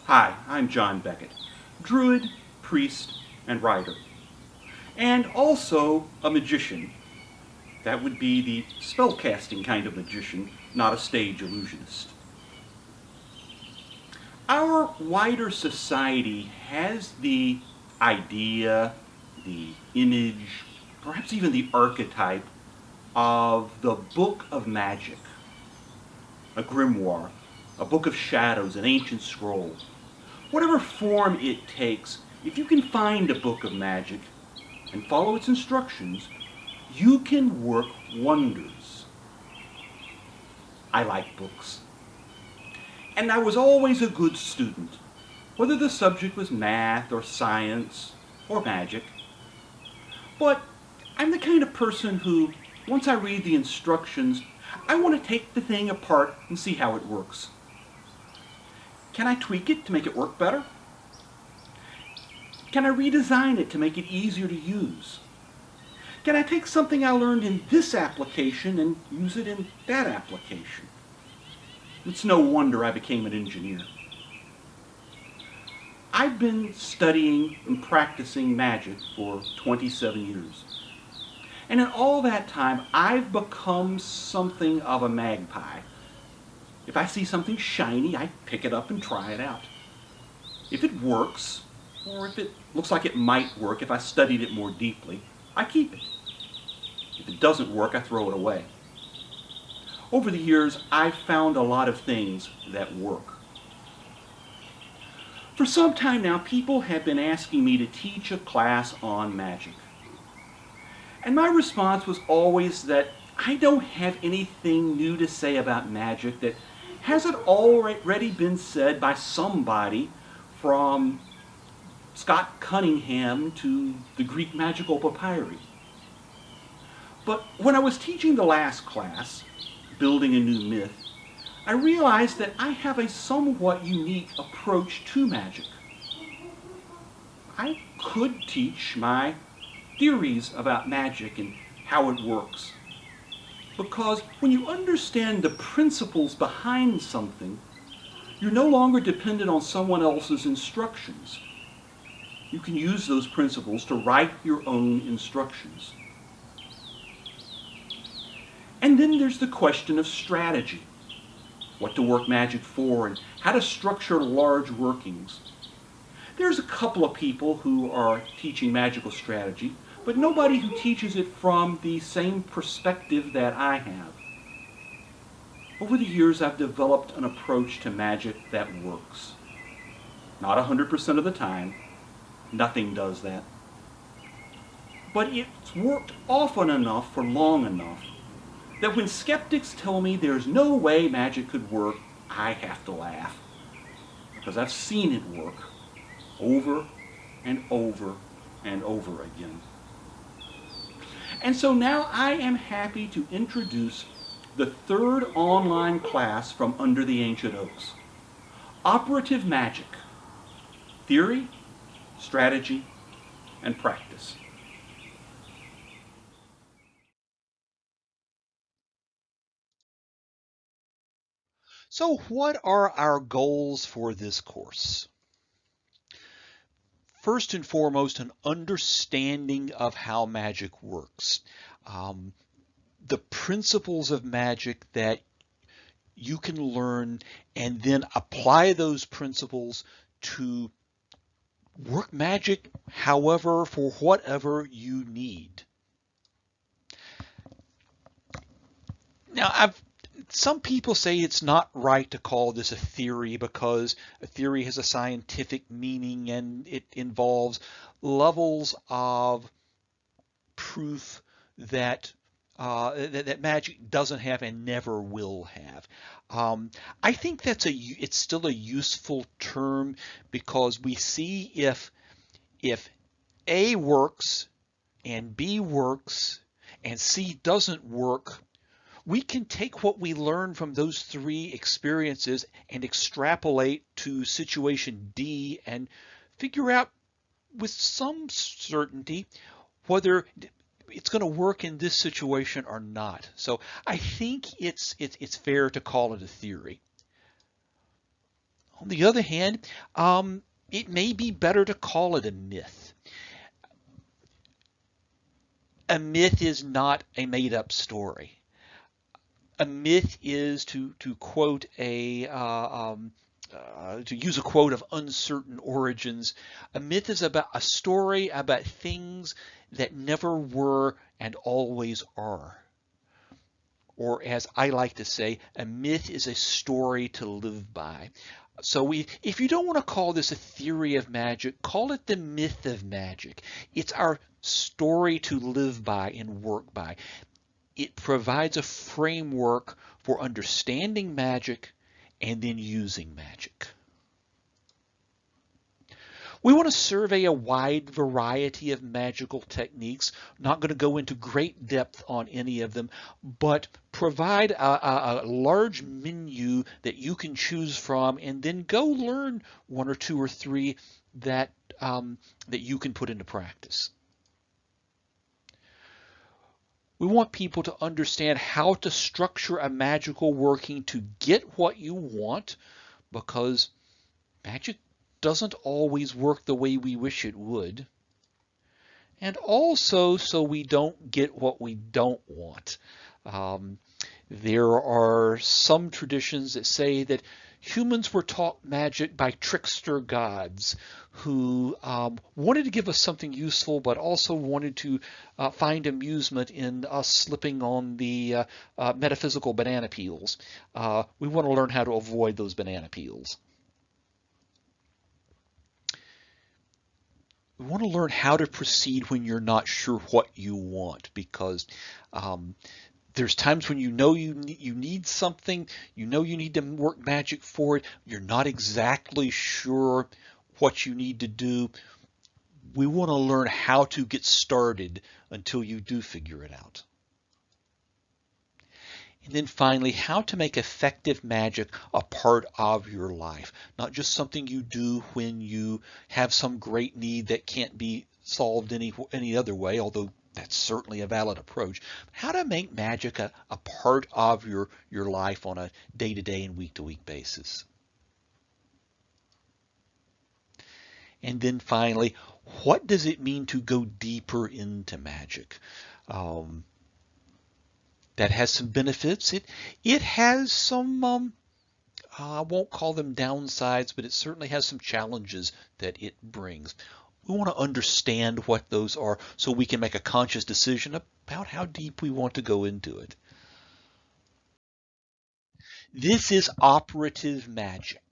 Hi, I'm John Beckett, druid, priest, and writer, and also a magician. That would be the spellcasting kind of magician, not a stage illusionist. Our wider society has the idea, the image, perhaps even the archetype of the book of magic, a grimoire, a book of shadows, an ancient scroll. Whatever form it takes, if you can find a book of magic and follow its instructions, you can work wonders. I like books. And I was always a good student, whether the subject was math or science or magic. But I'm the kind of person who, once I read the instructions, I want to take the thing apart and see how it works. Can I tweak it to make it work better? Can I redesign it to make it easier to use? Can I take something I learned in this application and use it in that application? It's no wonder I became an engineer. I've been studying and practicing magic for 27 years. And in all that time, I've become something of a magpie. If I see something shiny, I pick it up and try it out. If it works, or if it looks like it might work if I studied it more deeply, I keep it. If it doesn't work, I throw it away. Over the years, I've found a lot of things that work. For some time now, people have been asking me to teach a class on magic. And my response was always that I don't have anything new to say about magic that hasn't already been said by somebody, from Scott Cunningham to the Greek magical papyri. But when I was teaching the last class, Building a New Myth, I realized that I have a somewhat unique approach to magic. I could teach my theories about magic and how it works, because when you understand the principles behind something, you're no longer dependent on someone else's instructions. You can use those principles to write your own instructions. And then there's the question of strategy. What to work magic for and how to structure large workings. There's a couple of people who are teaching magical strategy, but nobody who teaches it from the same perspective that I have. Over the years, I've developed an approach to magic that works. Not 100% of the time. Nothing does that. But it's worked often enough for long enough that when skeptics tell me there's no way magic could work, I have to laugh. Because I've seen it work over and over and over again. And so now I am happy to introduce the third online class from Under the Ancient Oaks. Operative Magic. Theory, strategy, and practice. So what are our goals for this course? First and foremost, an understanding of how magic works. Um, the principles of magic that you can learn and then apply those principles to work magic however, for whatever you need. Now, some people say it's not right to call this a theory because a theory has a scientific meaning and it involves levels of proof that that magic doesn't have and never will have. I think it's still a useful term because we see if A works and B works and C doesn't work, we can take what we learn from those three experiences and extrapolate to situation D and figure out with some certainty whether it's going to work in this situation or not. So I think it's fair to call it a theory. On the other hand, it may be better to call it a myth. A myth is not a made-up story. A myth is, to quote to use a quote of uncertain origins, a myth is about a story about things that never were and always are. Or as I like to say, a myth is a story to live by. So if you don't want to call this a theory of magic, call it the myth of magic. It's our story to live by and work by. It provides a framework for understanding magic and then using magic. We want to survey a wide variety of magical techniques. I'm not going to go into great depth on any of them, but provide a large menu that you can choose from, and then go learn one or two or three that you can put into practice. We want people to understand how to structure a magical working to get what you want, because magic doesn't always work the way we wish it would. And also so we don't get what we don't want. There are some traditions that say that humans were taught magic by trickster gods who wanted to give us something useful, but also wanted to find amusement in us slipping on the metaphysical banana peels. We want to learn how to avoid those banana peels. We want to learn how to proceed when you're not sure what you want, because there's times when you know you need something, you know you need to work magic for it, you're not exactly sure what you need to do. We want to learn how to get started until you do figure it out. And then finally, how to make effective magic a part of your life, not just something you do when you have some great need that can't be solved any other way, although that's certainly a valid approach. How to make magic a part of your life on a day-to-day and week-to-week basis. And then finally, what does it mean to go deeper into magic? That has some benefits. It has some, I won't call them downsides, but it certainly has some challenges that it brings. We want to understand what those are so we can make a conscious decision about how deep we want to go into it. This is operative magic.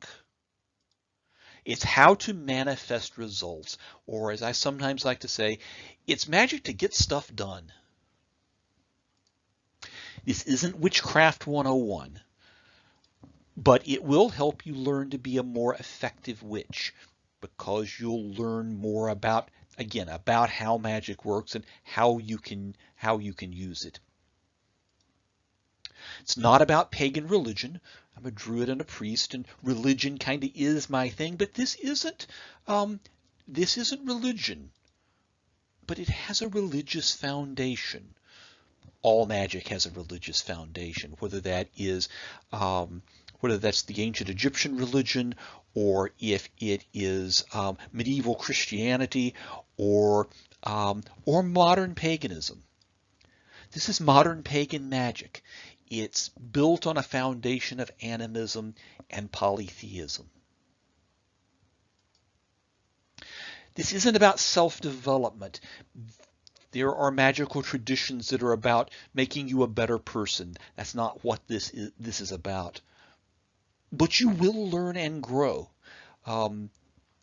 It's how to manifest results, or as I sometimes like to say, it's magic to get stuff done. This isn't Witchcraft 101, but it will help you learn to be a more effective witch, because you'll learn more about, again, about how magic works and how you can use it. It's not about pagan religion. I'm a druid and a priest, and religion kind of is my thing, but this isn't religion, but it has a religious foundation. All magic has a religious foundation, whether that's the ancient Egyptian religion, or if it is medieval Christianity, or modern paganism. This is modern pagan magic. It's built on a foundation of animism and polytheism. This isn't about self-development. There are magical traditions that are about making you a better person. That's not what this is about. But you will learn and grow,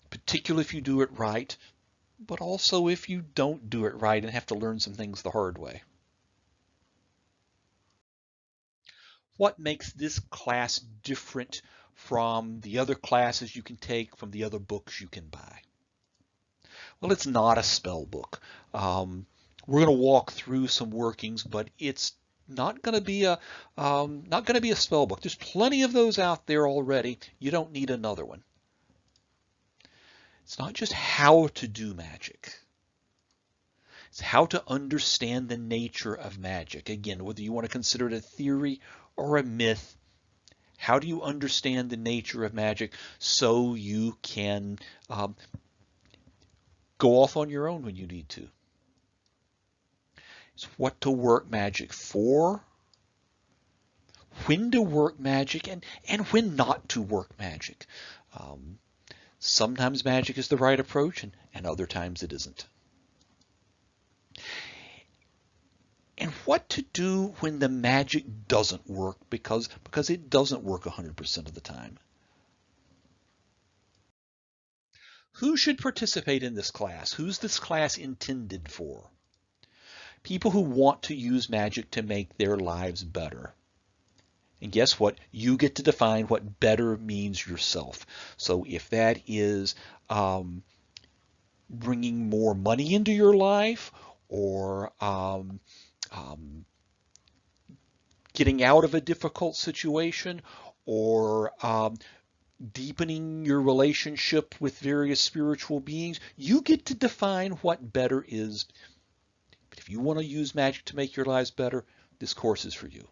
particularly if you do it right, but also if you don't do it right and have to learn some things the hard way. What makes this class different from the other classes you can take, from the other books you can buy? Well, it's not a spell book. We're going to walk through some workings, but it's not going to be a spell book. There's plenty of those out there already. You don't need another one. It's not just how to do magic. It's how to understand the nature of magic. Again, whether you want to consider it a theory or a myth, How do you understand the nature of magic so you can go off on your own when you need to? It's what to work magic for, when to work magic, and when not to work magic. Um, Sometimes magic is the right approach, and other times it isn't. And what to do when the magic doesn't work, because it doesn't work 100% of the time. Who should participate in this class? Who's this class intended for? People who want to use magic to make their lives better. And guess what? You get to define what better means yourself. So if that is bringing more money into your life, or getting out of a difficult situation, or deepening your relationship with various spiritual beings, you get to define what better is. But if you want to use magic to make your lives better, this course is for you.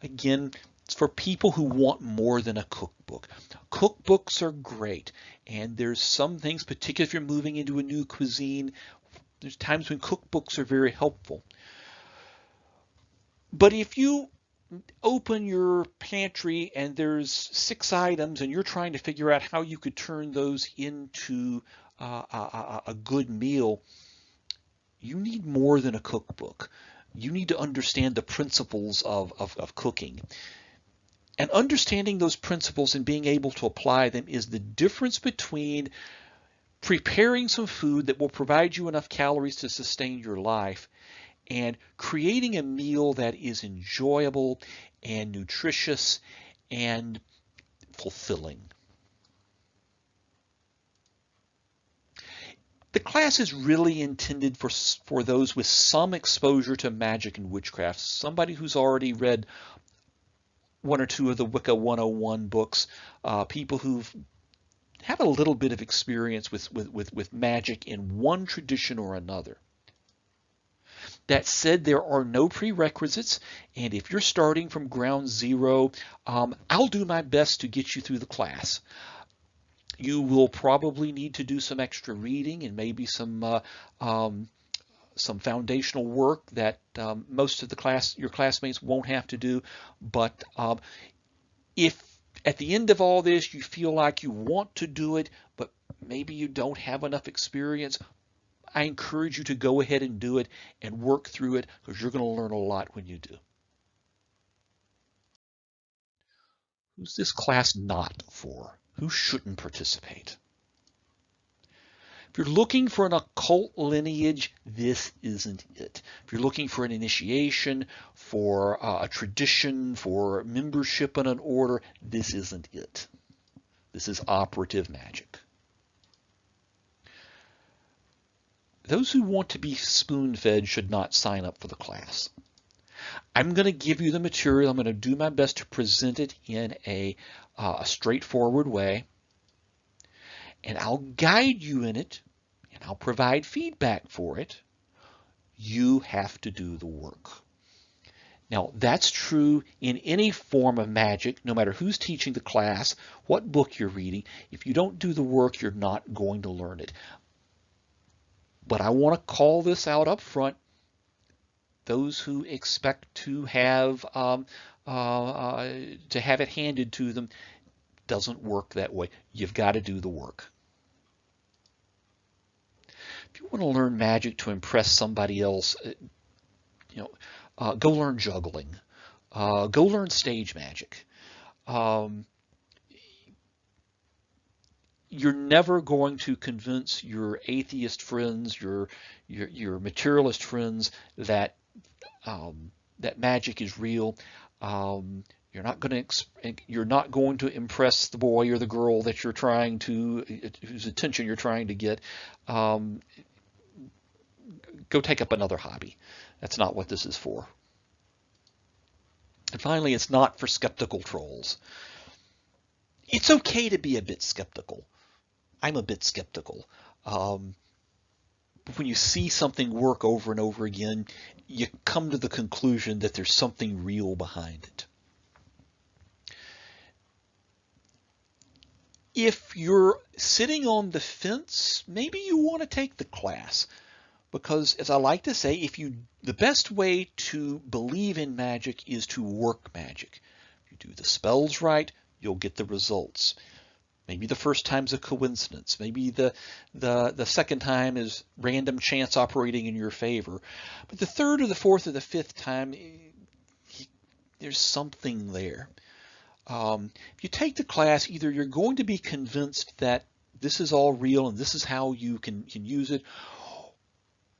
Again, it's for people who want more than a cookbook. Cookbooks are great, and there's some things, particularly if you're moving into a new cuisine, there's times when cookbooks are very helpful. But if you open your pantry and there's 6 items and you're trying to figure out how you could turn those into a good meal, you need more than a cookbook. You need to understand the principles of cooking. And understanding those principles and being able to apply them is the difference between preparing some food that will provide you enough calories to sustain your life and creating a meal that is enjoyable and nutritious and fulfilling. The class is really intended for those with some exposure to magic and witchcraft, somebody who's already read 1 or 2 of the Wicca 101 books, people who've had a little bit of experience with magic in one tradition or another. That said, there are no prerequisites, and if you're starting from ground zero, I'll do my best to get you through the class. You will probably need to do some extra reading and maybe some foundational work that most of your classmates won't have to do. But if at the end of all this you feel like you want to do it, but maybe you don't have enough experience, I encourage you to go ahead and do it and work through it, because you're going to learn a lot when you do. Who's this class not for? Who shouldn't participate? If you're looking for an occult lineage, this isn't it. If you're looking for an initiation, for a tradition, for membership in an order, this isn't it. This is operative magic. Those who want to be spoon-fed should not sign up for the class. I'm going to give you the material. I'm going to do my best to present it in a straightforward way, and I'll guide you in it, and I'll provide feedback for it. You have to do the work. Now, that's true in any form of magic, no matter who's teaching the class, what book you're reading. If you don't do the work, you're not going to learn it. But I want to call this out up front. Those who expect to have it handed to them, doesn't work that way. You've got to do the work. If you want to learn magic to impress somebody else, go learn juggling. Go learn stage magic. You're never going to convince your atheist friends, your materialist friends that magic is real. You're not going to impress the boy or the girl that whose attention you're trying to get. Go take up another hobby. That's not what this is for. And finally, it's not for skeptical trolls. It's okay to be a bit skeptical. I'm a bit skeptical. When you see something work over and over again, you come to the conclusion that there's something real behind it. If you're sitting on the fence, maybe you want to take the class. Because, as I like to say, the best way to believe in magic is to work magic. If you do the spells right, you'll get the results. Maybe the first time's a coincidence. Maybe the second time is random chance operating in your favor. But the third or the fourth or the fifth time, there's something there. If you take the class, either you're going to be convinced that this is all real and this is how you can use it,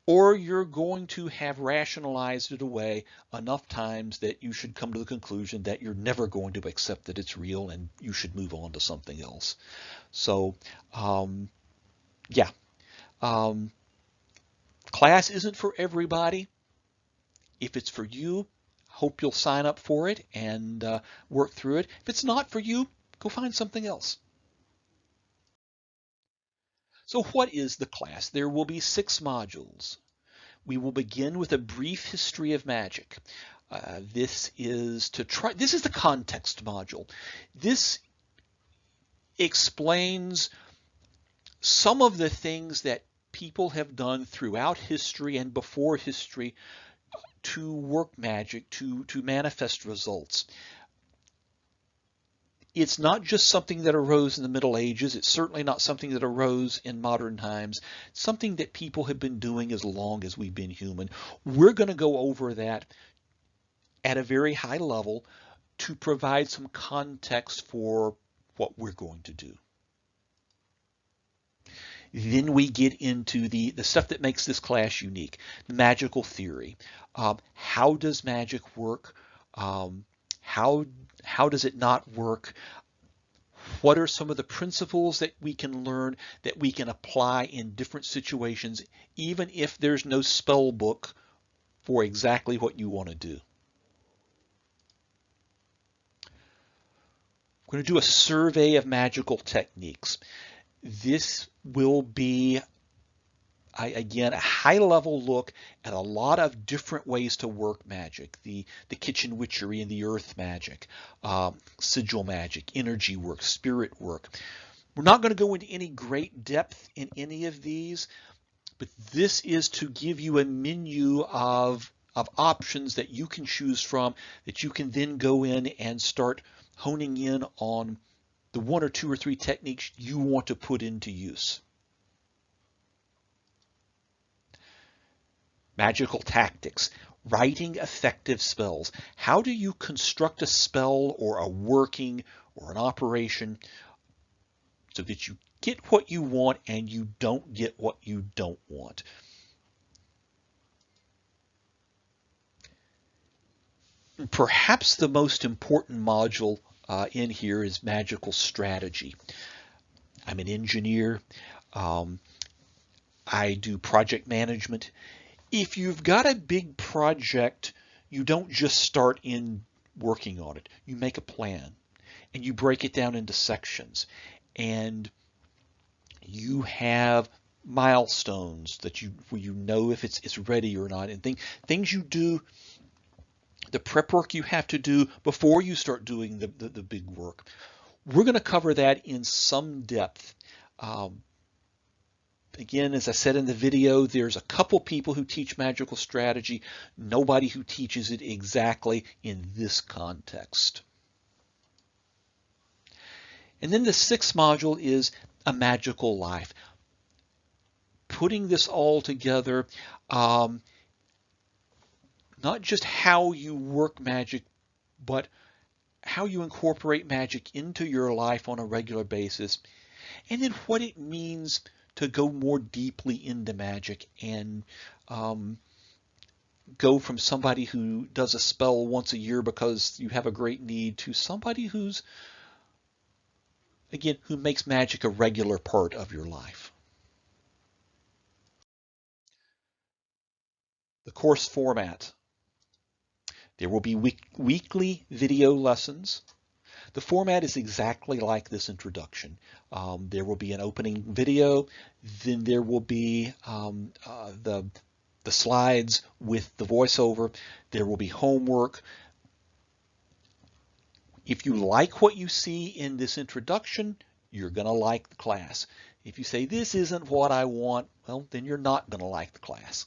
or you're going to have rationalized it away enough times that you should come to the conclusion that you're never going to accept that it's real and you should move on to something else. So, yeah. Class isn't for everybody. If it's for you, hope you'll sign up for it and work through it. If it's not for you, go find something else. So what is the class? There will be 6 modules. We will begin with a brief history of magic. This is the context module. This explains some of the things that people have done throughout history and before history to work magic, to manifest results. It's not just something that arose in the Middle Ages. It's certainly not something that arose in modern times. It's something that people have been doing as long as we've been human. We're going to go over that at a very high level to provide some context for what we're going to do. Then we get into the stuff that makes this class unique, the magical theory. How does magic work? How does it not work? What are some of the principles that we can learn that we can apply in different situations, even if there's no spell book for exactly what you want to do? We're going to do a survey of magical techniques. This will be, again, a high-level look at a lot of different ways to work magic. The kitchen witchery and the earth magic, sigil magic, energy work, spirit work. We're not going to go into any great depth in any of these, but this is to give you a menu of options that you can choose from, that you can then go in and start honing in on the 1 or 2 or 3 techniques you want to put into use. Magical tactics, writing effective spells. How do you construct a spell or a working or an operation so that you get what you want and you don't get what you don't want? Perhaps the most important module in here is magical strategy. I'm an engineer. I do project management. If you've got a big project, you don't just start in working on it. You make a plan and you break it down into sections, and you have milestones that where you know if it's ready or not, and things you do, the prep work you have to do before you start doing the big work. We're going to cover that in some depth. Again, as I said in the video, there's a couple people who teach magical strategy, nobody who teaches it exactly in this context. And then the 6th module is a magical life. Putting this all together, not just how you work magic, but how you incorporate magic into your life on a regular basis, and then what it means to go more deeply into magic and go from somebody who does a spell once a year because you have a great need to somebody who's, again, who makes magic a regular part of your life. The course format. There will be weekly video lessons. The format is exactly like this introduction. There will be an opening video, then there will be the slides with the voiceover. There will be homework. If you like what you see in this introduction, you're going to like the class. If you say, this isn't what I want, well, then you're not going to like the class.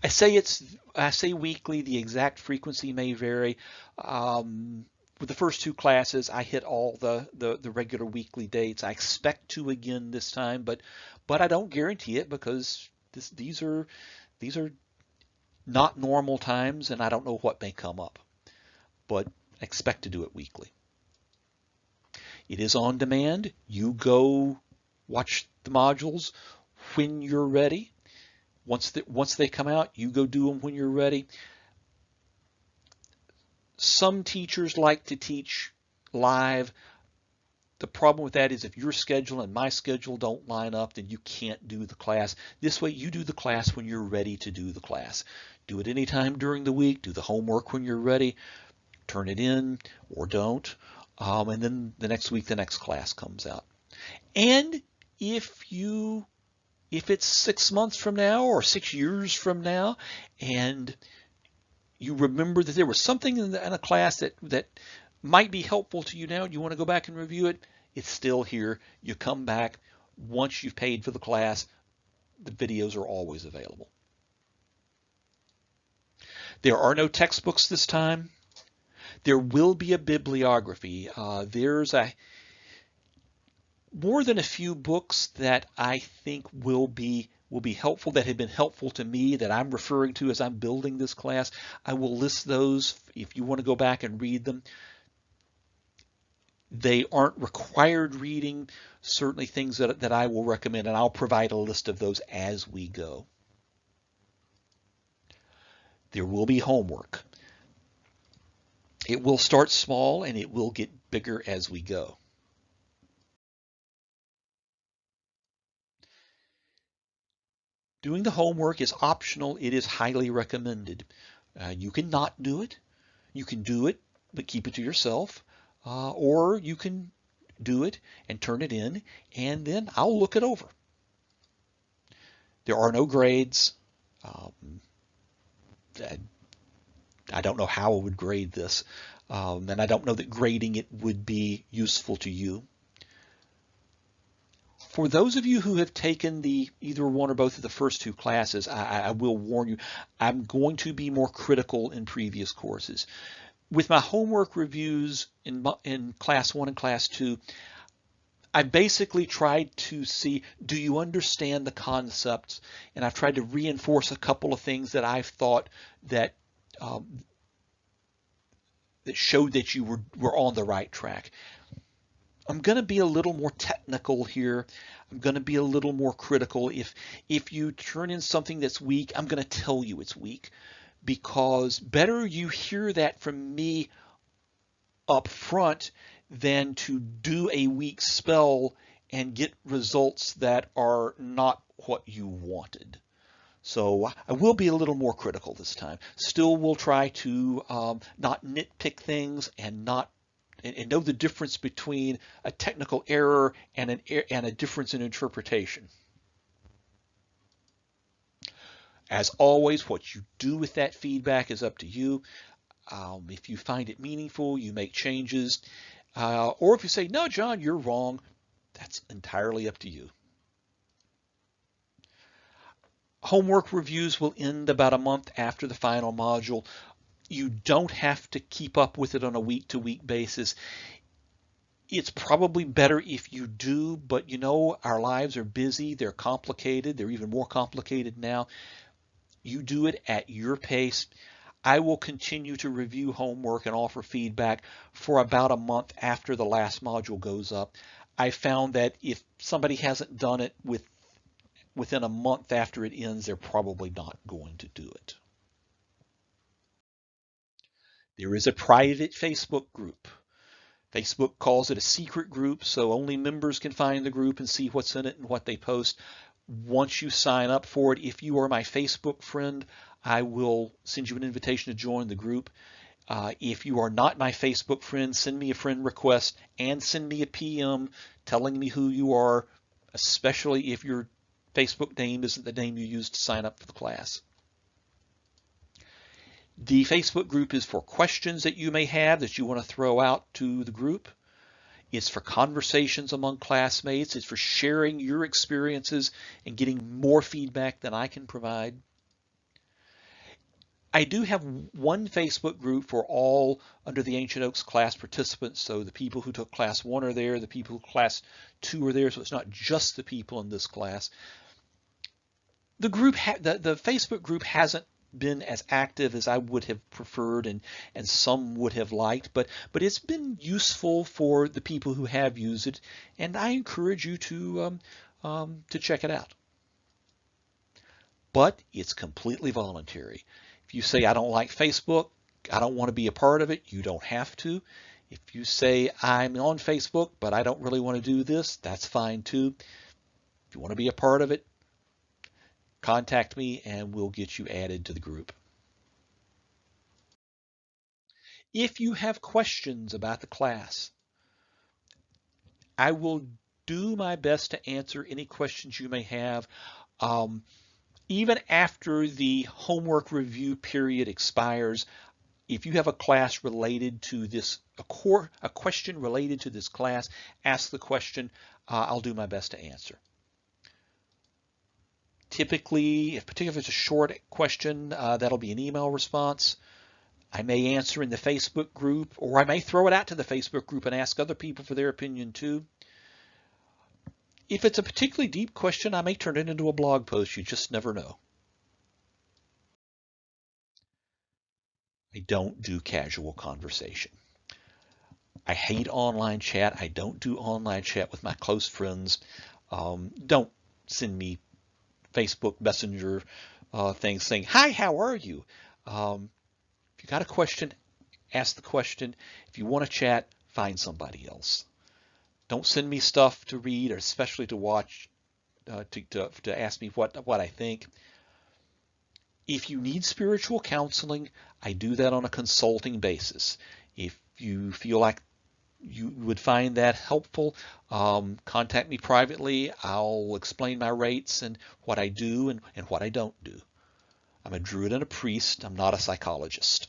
I say weekly. The exact frequency may vary. With the first two classes, I hit all the regular weekly dates. I expect to again this time, but I don't guarantee it because these are not normal times, and I don't know what may come up. But I expect to do it weekly. It is on demand. You go watch the modules when you're ready. Once they come out, you go do them when you're ready. Some teachers like to teach live. The problem with that is if your schedule and my schedule don't line up, then you can't do the class. This way, you do the class when you're ready to do the class. Do it anytime during the week. Do the homework when you're ready. Turn it in or don't. And then the next week, the next class comes out. And if it's 6 months from now or 6 years from now, and you remember that there was something in a class that might be helpful to you now, and you want to go back and review it, it's still here. You come back. Once you've paid for the class, the videos are always available. There are no textbooks this time. There will be a bibliography. There's more than a few books that I think will be helpful, that have been helpful to me, that I'm referring to as I'm building this class. I will list those if you want to go back and read them. They aren't required reading, certainly things that I will recommend, and I'll provide a list of those as we go. There will be homework. It will start small and it will get bigger as we go. Doing the homework is optional. It is highly recommended. You can not do it. You can do it, but keep it to yourself. Or you can do it and turn it in, and then I'll look it over. There are no grades. I don't know how I would grade this, and I don't know that grading it would be useful to you. For those of you who have taken either one or both of the first two classes, I will warn you, I'm going to be more critical in previous courses. With my homework reviews in class 1 and class 2, I basically tried to see, do you understand the concepts? And I've tried to reinforce a couple of things that I've thought that showed that you were on the right track. I'm going to be a little more technical here. I'm going to be a little more critical. If you turn in something that's weak, I'm going to tell you it's weak, because better you hear that from me up front than to do a weak spell and get results that are not what you wanted. So I will be a little more critical this time. Still, we'll try to not nitpick things and know the difference between a technical error and a difference in interpretation. As always, what you do with that feedback is up to you. If you find it meaningful, you make changes. Or if you say, no, John, you're wrong, that's entirely up to you. Homework reviews will end about a month after the final module. You don't have to keep up with it on a week-to-week basis. It's probably better if you do, but you know, our lives are busy, they're complicated, they're even more complicated now. You do it at your pace. I will continue to review homework and offer feedback for about a month after the last module goes up. I found that if somebody hasn't done it within a month after it ends, they're probably not going to do it. There is a private Facebook group. Facebook calls it a secret group, so only members can find the group and see what's in it and what they post. Once you sign up for it, if you are my Facebook friend, I will send you an invitation to join the group. If you are not my Facebook friend, send me a friend request and send me a PM telling me who you are, especially if your Facebook name isn't the name you used to sign up for the class. The Facebook group is for questions that you may have that you want to throw out to the group. It's for conversations among classmates. It's for sharing your experiences and getting more feedback than I can provide. I do have one Facebook group for all under the Ancient Oaks class participants. So the people who took class 1 are there, the people who class 2 are there. So it's not just the people in this class. The Facebook group hasn't been as active as I would have preferred and some would have liked, but it's been useful for the people who have used it, and I encourage you to check it out. But it's completely voluntary. If you say, I don't like Facebook, I don't want to be a part of it, you don't have to. If you say, I'm on Facebook, but I don't really want to do this, that's fine too. If you want to be a part of it, contact me and we'll get you added to the group. If you have questions about the class, I will do my best to answer any questions you may have. Even after the homework review period expires, if you have a class related to this, a question related to this class, ask the question. I'll do my best to answer. Typically, particularly if it's a short question, that'll be an email response. I may answer in the Facebook group, or I may throw it out to the Facebook group and ask other people for their opinion too. If it's a particularly deep question, I may turn it into a blog post. You just never know. I don't do casual conversation. I hate online chat. I don't do online chat with my close friends. Don't send me Facebook Messenger things saying, hi, how are you? If you got a question, ask the question. If you want to chat, find somebody else. Don't send me stuff to read or especially to watch to ask me what I think. If you need spiritual counseling, I do that on a consulting basis. If you feel like you would find that helpful, contact me privately. I'll explain my rates and what I do and what I don't do. I'm a druid and a priest. I'm not a psychologist.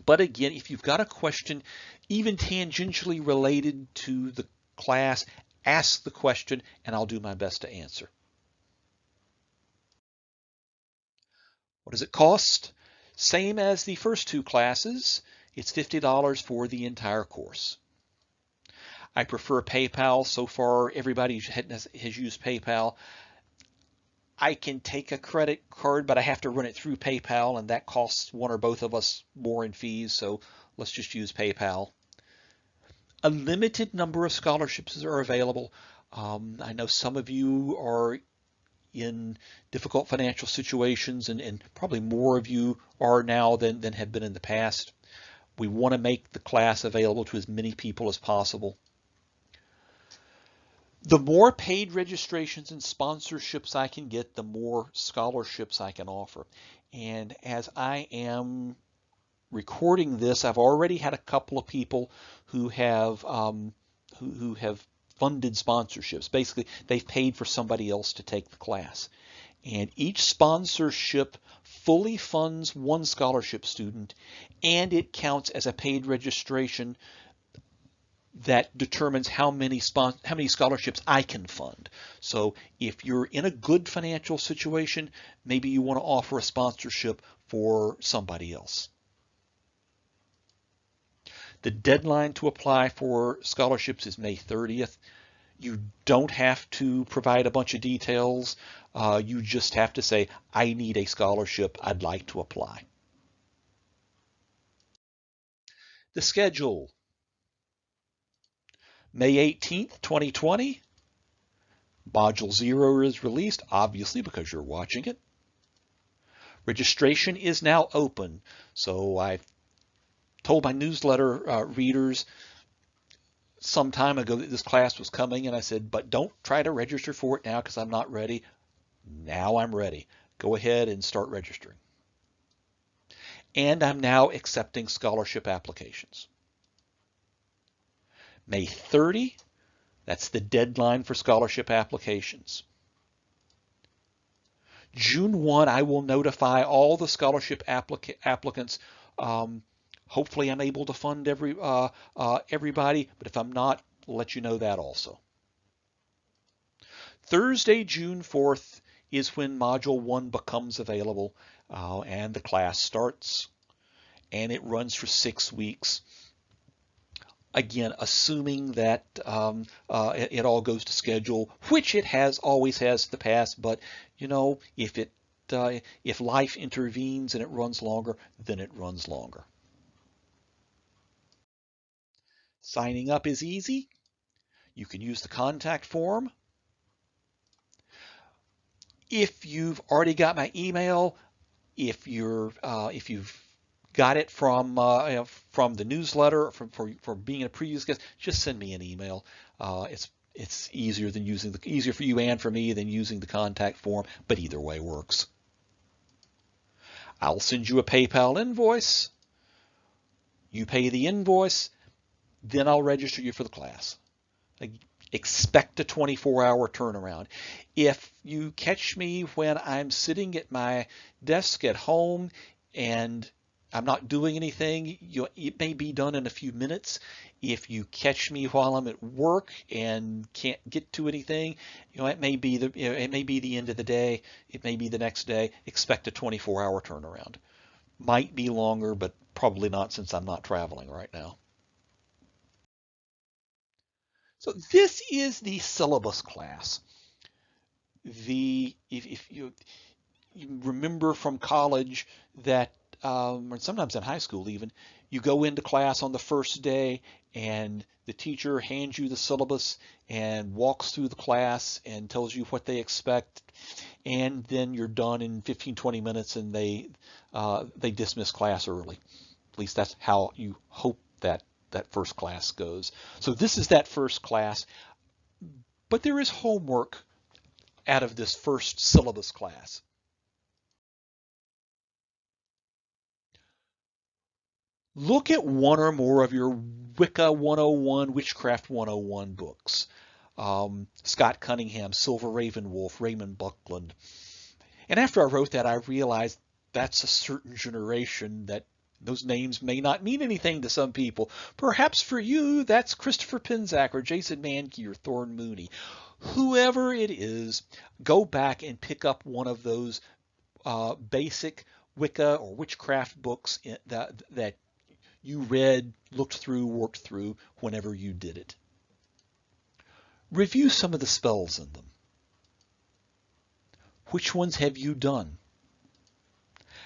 But again, if you've got a question, even tangentially related to the class, ask the question and I'll do my best to answer. What does it cost? Same as the first 2 classes. It's $50 for the entire course. I prefer PayPal. So far, everybody has used PayPal. I can take a credit card, but I have to run it through PayPal, and that costs one or both of us more in fees, so let's just use PayPal. A limited number of scholarships are available. I know some of you are in difficult financial situations, and probably more of you are now than have been in the past. We want to make the class available to as many people as possible. The more paid registrations and sponsorships I can get, the more scholarships I can offer. And as I am recording this, I've already had a couple of people who have funded sponsorships. Basically, they've paid for somebody else to take the class. And each sponsorship fully funds one scholarship student, and it counts as a paid registration that determines how many scholarships I can fund. So if you're in a good financial situation, maybe you want to offer a sponsorship for somebody else. The deadline to apply for scholarships is May 30th. You don't have to provide a bunch of details. You just have to say, I need a scholarship. I'd like to apply. The schedule. May 18th, 2020. Module 0 is released, obviously, because you're watching it. Registration is now open. So I've told my newsletter readers some time ago that this class was coming, and I said, but don't try to register for it now because I'm not ready. Now I'm ready. Go ahead and start registering. And I'm now accepting scholarship applications. May 30, that's the deadline for scholarship applications. June 1, I will notify all the scholarship applicants Hopefully I'm able to fund everybody, but if I'm not, I'll let you know that also. Thursday, June 4th is when Module 1 becomes available, and the class starts, and it runs for 6 weeks. Again, assuming that it all goes to schedule, which it always has in the past, but if life intervenes and it runs longer, then it runs longer. Signing up is easy. You can use the contact form. If you've already got my email, if you've got it from the newsletter, from being a previous guest, just send me an email. It's easier for you and for me than using the contact form, but either way works. I'll send you a PayPal invoice. You pay the invoice, then I'll register you for the class. Expect a 24-hour turnaround. If you catch me when I'm sitting at my desk at home and I'm not doing anything, it may be done in a few minutes. If you catch me while I'm at work and can't get to anything, it may be the end of the day. It may be the next day. Expect a 24-hour turnaround. Might be longer, but probably not, since I'm not traveling right now. So this is the syllabus class. If you remember from college that, or sometimes in high school even, you go into class on the first day and the teacher hands you the syllabus and walks through the class and tells you what they expect, and then you're done in 15-20 minutes and they dismiss class early. At least that's how you hope that first class goes. So this is that first class, but there is homework out of this first syllabus class. Look at one or more of your Wicca 101, Witchcraft 101 books. Scott Cunningham, Silver Ravenwolf, Raymond Buckland. And after I wrote that, I realized that's a certain generation, that those names may not mean anything to some people. Perhaps for you, that's Christopher Pinzak or Jason Mankey or Thorne Mooney. Whoever it is, go back and pick up one of those basic Wicca or witchcraft books that you read, looked through, worked through whenever you did it. Review some of the spells in them. Which ones have you done?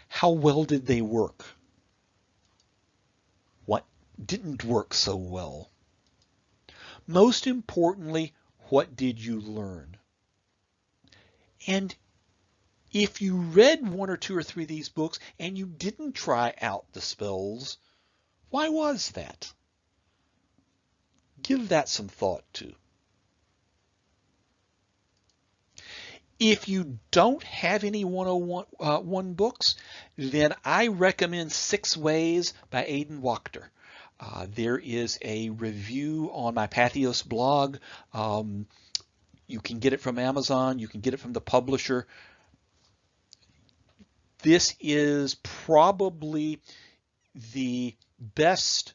How well did they work? What didn't work so well? Most importantly, what did you learn? And if you read one or two or three of these books and you didn't try out the spells, why was that? Give that some thought too. If you don't have any 101 books, then I recommend 6 Ways by Aidan Wachter. There is a review on my Patheos blog. You can get it from Amazon. You can get it from the publisher. This is probably the best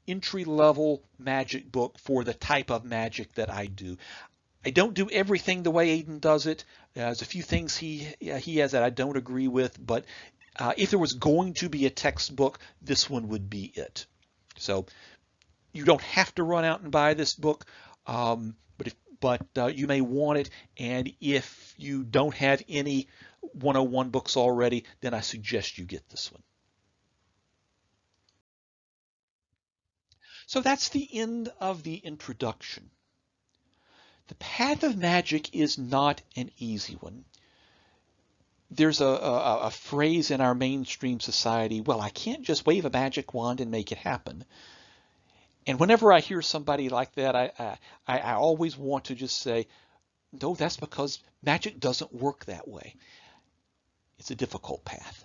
entry-level magic book for the type of magic that I do. I don't do everything the way Aidan does it. There's a few things he has that I don't agree with, but if there was going to be a textbook, this one would be it. So you don't have to run out and buy this book, but you may want it. And if you don't have any 101 books already, then I suggest you get this one. So that's the end of the introduction. The path of magic is not an easy one. There's a phrase in our mainstream society, well, I can't just wave a magic wand and make it happen. And whenever I hear somebody like that, I always want to just say, no, that's because magic doesn't work that way. It's a difficult path.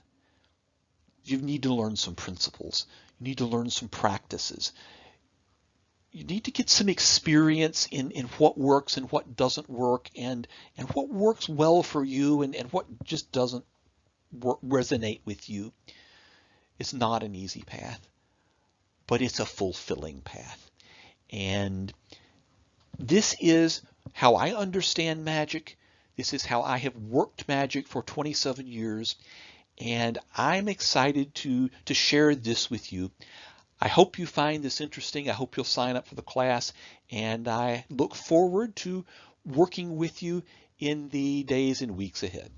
You need to learn some principles. You need to learn some practices. You need to get some experience in what works and what doesn't work, and what works well for you and what just doesn't resonate with you. is not an easy path, but it's a fulfilling path. And this is how I understand magic. This is how I have worked magic for 27 years, and I'm excited to share this with you. I hope you find this interesting. I hope you'll sign up for the class, and I look forward to working with you in the days and weeks ahead.